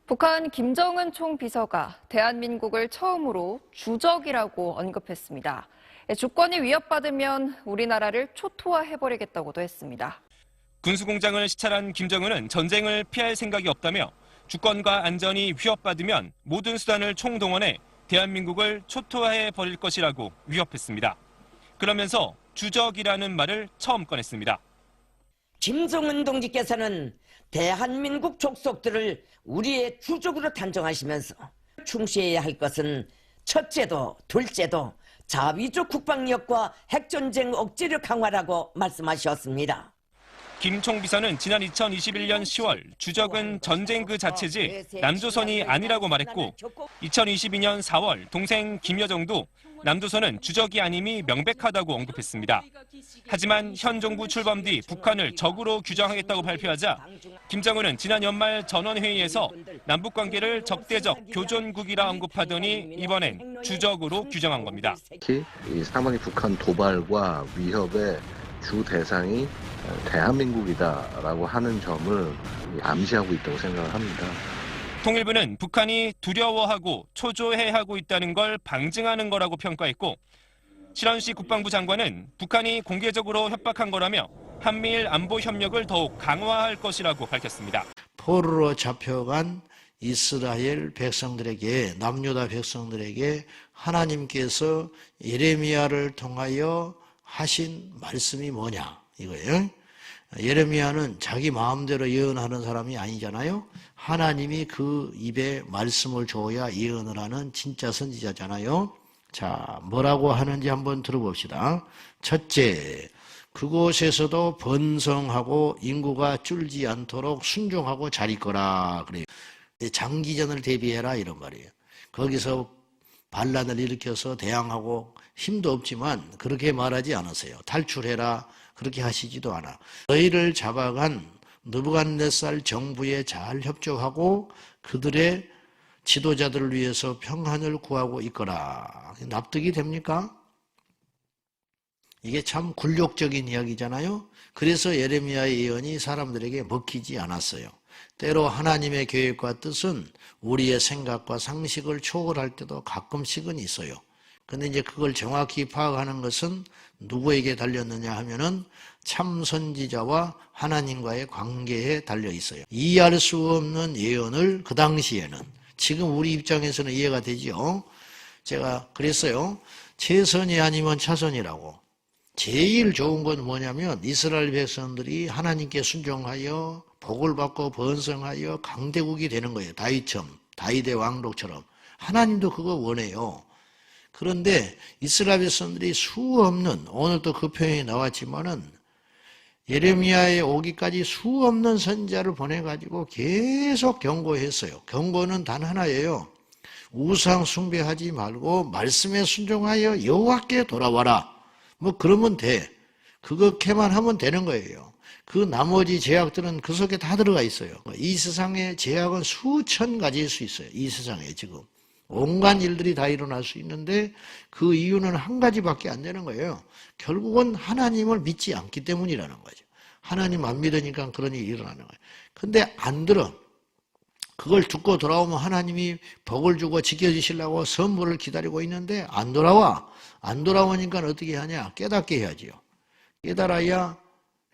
북한 김정은 총비서가 대한민국을 처음으로 주적이라고 언급했습니다. 주권이 위협받으면 우리나라를 초토화해버리겠다고도 했습니다. 군수공장을 시찰한 김정은은 전쟁을 피할 생각이 없다며 주권과 안전이 위협받으면 모든 수단을 총동원해 대한민국을 초토화해버릴 것이라고 위협했습니다. 그러면서 주적이라는 말을 처음 꺼냈습니다. 김정은 동지께서는 대한민국 족속들을 우리의 주적으로 단정하시면서 충실해야 할 것은 첫째도 둘째도 자위적 국방력과 핵전쟁 억제를 강화라고 말씀하셨습니다. 김 총비서는 지난 2021년 10월 주적은 전쟁 그 자체지 남조선이 아니라고 말했고 2022년 4월 동생 김여정도 남조선은 주적이 아님이 명백하다고 언급했습니다. 하지만 현 정부 출범 뒤 북한을 적으로 규정하겠다고 발표하자 김정은은 지난 연말 전원회의에서 남북관계를 적대적 교전국이라 언급하더니 이번엔 주적으로 규정한 겁니다. 특히 이 상반기 북한 도발과 위협의 주 대상이 대한민국이다라고 하는 점을 암시하고 있다고 생각을 합니다. 통일부는 북한이 두려워하고 초조해하고 있다는 걸 방증하는 거라고 평가했고 실원식 국방부 장관은 북한이 공개적으로 협박한 거라며 한미일 안보 협력을 더욱 강화할 것이라고 밝혔습니다. 포로로 잡혀간 이스라엘 백성들에게 남유다 백성들에게 하나님께서 예레미야를 통하여 하신 말씀이 뭐냐 이거예요. 예레미야는 자기 마음대로 예언하는 사람이 아니잖아요. 하나님이 그 입에 말씀을 줘야 예언을 하는 진짜 선지자잖아요. 자, 뭐라고 하는지 한번 들어봅시다. 첫째, 그곳에서도 번성하고 인구가 줄지 않도록 순종하고 잘 있거라 그래요. 장기전을 대비해라 이런 말이에요. 거기서 반란을 일으켜서 대항하고 힘도 없지만 그렇게 말하지 않으세요. 탈출해라 그렇게 하시지도 않아. 너희를 잡아간 느부갓네살 정부에 잘 협조하고 그들의 지도자들을 위해서 평안을 구하고 있거라. 납득이 됩니까? 이게 참 굴욕적인 이야기잖아요. 그래서 예레미야의 예언이 사람들에게 먹히지 않았어요. 때로 하나님의 계획과 뜻은 우리의 생각과 상식을 초월할 때도 가끔씩은 있어요. 근데 이제 그걸 정확히 파악하는 것은 누구에게 달렸느냐 하면은 참 선지자와 하나님과의 관계에 달려 있어요. 이해할 수 없는 예언을 그 당시에는 지금 우리 입장에서는 이해가 되죠. 제가 그랬어요. 최선이 아니면 차선이라고. 제일 좋은 건 뭐냐면 이스라엘 백성들이 하나님께 순종하여 복을 받고 번성하여 강대국이 되는 거예요. 다윗의 왕족처럼. 하나님도 그거 원해요. 그런데 이스라엘 백성들이 수 없는, 오늘도 그 표현이 나왔지만은 예레미야에 오기까지 수 없는 선지자를 보내가지고 계속 경고했어요. 경고는 단 하나예요. 우상 숭배하지 말고 말씀에 순종하여 여호와께 돌아와라. 뭐 그러면 돼. 그렇게만 하면 되는 거예요. 그 나머지 제약들은 그 속에 다 들어가 있어요. 이 세상의 제약은 수천 가지일 수 있어요. 이 세상에 지금. 온갖 일들이 다 일어날 수 있는데 그 이유는 한 가지밖에 안 되는 거예요. 결국은 하나님을 믿지 않기 때문이라는 거죠. 하나님 안 믿으니까 그런 일이 일어나는 거예요. 근데 안 들어. 그걸 듣고 돌아오면 하나님이 복을 주고 지켜주시려고 선물을 기다리고 있는데 안 돌아와. 안 돌아오니까 어떻게 하냐? 깨닫게 해야지요. 깨달아야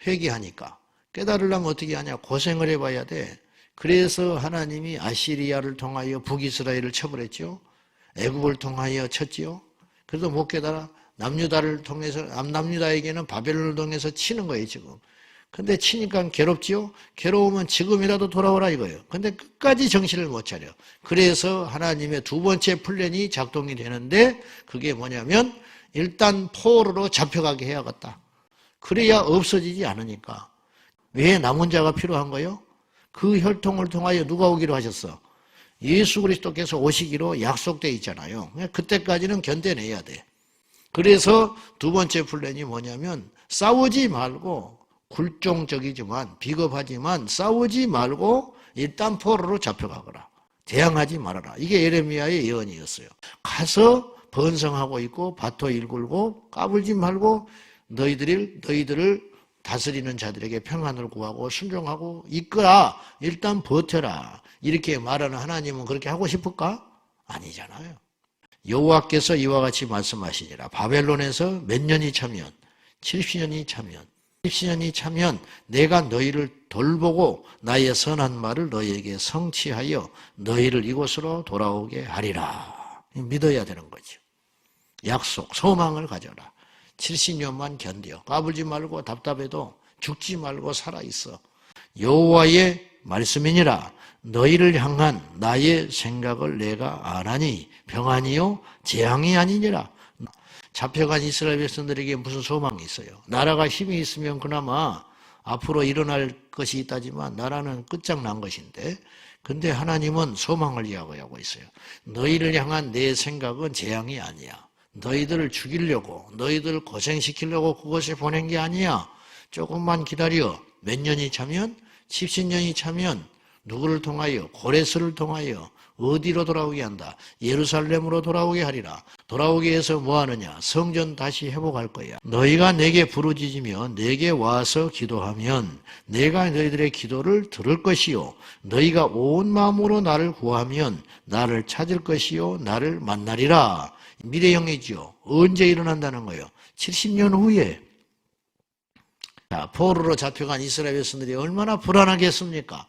회개하니까. 깨달으려면 어떻게 하냐? 고생을 해봐야 돼. 그래서 하나님이 아시리아를 통하여 북이스라엘을 쳐버렸죠. 애굽을 통하여 쳤지요. 그래도 못 깨달아. 남유다를 통해서 남유다에게는 바벨론을 통해서 치는 거예요 지금. 근데 치니까 괴롭지요. 괴로우면 지금이라도 돌아오라 이거예요. 근데 끝까지 정신을 못 차려. 그래서 하나님의 두 번째 플랜이 작동이 되는데 그게 뭐냐면 일단 포로로 잡혀가게 해야겠다. 그래야 없어지지 않으니까. 왜 남은 자가 필요한 거예요? 그 혈통을 통하여 누가 오기로 하셨어? 예수 그리스도께서 오시기로 약속되어 있잖아요. 그때까지는 견뎌내야 돼. 그래서 두 번째 플랜이 뭐냐면 싸우지 말고 굴종적이지만 비겁하지만 싸우지 말고 일단 포로로 잡혀가거라. 대항하지 말아라. 이게 예레미야의 예언이었어요. 가서 번성하고 있고 밭도 일굴고 까불지 말고 너희들을 다스리는 자들에게 평안을 구하고 순종하고 이끌어 일단 버텨라 이렇게 말하는 하나님은 그렇게 하고 싶을까? 아니잖아요. 여호와께서 이와 같이 말씀하시니라. 바벨론에서 몇 년이 차면 70년이 차면 70년이 차면 내가 너희를 돌보고 나의 선한 말을 너희에게 성취하여 너희를 이곳으로 돌아오게 하리라. 믿어야 되는 거죠. 약속, 소망을 가져라. 70년만 견뎌. 까불지 말고 답답해도 죽지 말고 살아있어. 여호와의 말씀이니라. 너희를 향한 나의 생각을 내가 아나니 평안이요 재앙이 아니니라. 잡혀간 이스라엘 백성들에게 무슨 소망이 있어요? 나라가 힘이 있으면 그나마 앞으로 일어날 것이 있다지만 나라는 끝장난 것인데 근데 하나님은 소망을 이야기하고 있어요. 너희를 향한 내 생각은 재앙이 아니야. 너희들을 죽이려고 너희들을 고생시키려고 그것에 보낸 게 아니야. 조금만 기다려. 몇 년이 차면 70년이 차면 누구를 통하여? 고레스를 통하여 어디로 돌아오게 한다? 예루살렘으로 돌아오게 하리라. 돌아오게 해서 뭐 하느냐? 성전 다시 회복할 거야. 너희가 내게 부르짖으며 내게 와서 기도하면 내가 너희들의 기도를 들을 것이요. 너희가 온 마음으로 나를 구하면 나를 찾을 것이요. 나를 만나리라. 미래형이죠. 언제 일어난다는 거예요? 70년 후에. 자, 포로로 잡혀간 이스라엘 백성들이 얼마나 불안하겠습니까?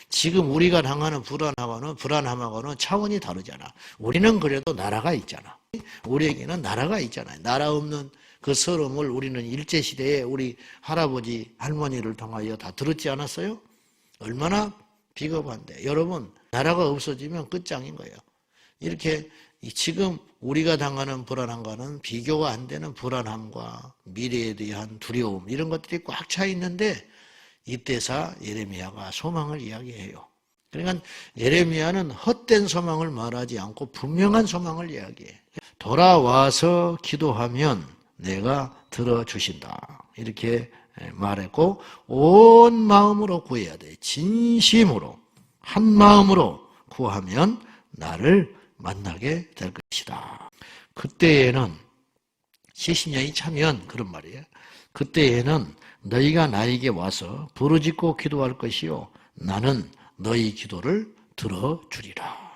지금 우리가 당하는 불안함하고는 차원이 다르잖아. 우리는 그래도 나라가 있잖아. 우리에게는 나라가 있잖아요. 나라 없는 그 서름을 우리는 일제시대에 우리 할아버지, 할머니를 통하여 다 들었지 않았어요? 얼마나 비겁한데. 여러분, 나라가 없어지면 끝장인 거예요. 이렇게 지금 우리가 당하는 불안함과는 비교가 안 되는 불안함과 미래에 대한 두려움 이런 것들이 꽉 차 있는데 이때사 예레미야가 소망을 이야기해요. 그러니까 예레미야는 헛된 소망을 말하지 않고 분명한 소망을 이야기해. 돌아와서 기도하면 내가 들어주신다. 이렇게 말했고 온 마음으로 구해야 돼. 진심으로 한 마음으로 구하면 나를 만나게 될 것이다. 그때에는 70년이 차면 그런 말이에요. 그때에는 너희가 나에게 와서 부르짖고 기도할 것이요 나는 너희 기도를 들어주리라.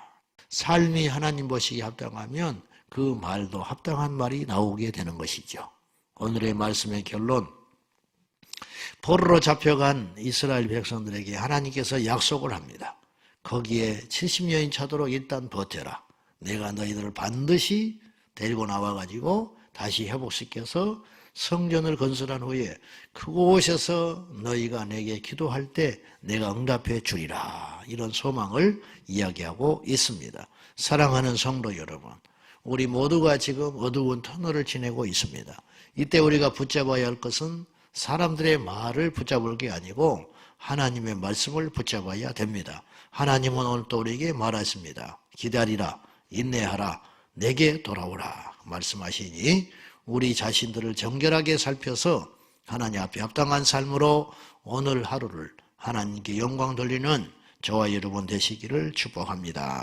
삶이 하나님 보시기에 합당하면 그 말도 합당한 말이 나오게 되는 것이죠. 오늘의 말씀의 결론, 포로로 잡혀간 이스라엘 백성들에게 하나님께서 약속을 합니다. 거기에 70년이 차도록 일단 버텨라. 내가 너희들을 반드시 데리고 나와가지고 다시 회복시켜서 성전을 건설한 후에 그곳에서 너희가 내게 기도할 때 내가 응답해 주리라. 이런 소망을 이야기하고 있습니다. 사랑하는 성도 여러분, 우리 모두가 지금 어두운 터널을 지내고 있습니다. 이때 우리가 붙잡아야 할 것은 사람들의 말을 붙잡을 게 아니고 하나님의 말씀을 붙잡아야 됩니다. 하나님은 오늘 또 우리에게 말하십니다. 기다리라, 인내하라, 내게 돌아오라 말씀하시니 우리 자신들을 정결하게 살펴서 하나님 앞에 합당한 삶으로 오늘 하루를 하나님께 영광 돌리는 저와 여러분 되시기를 축복합니다.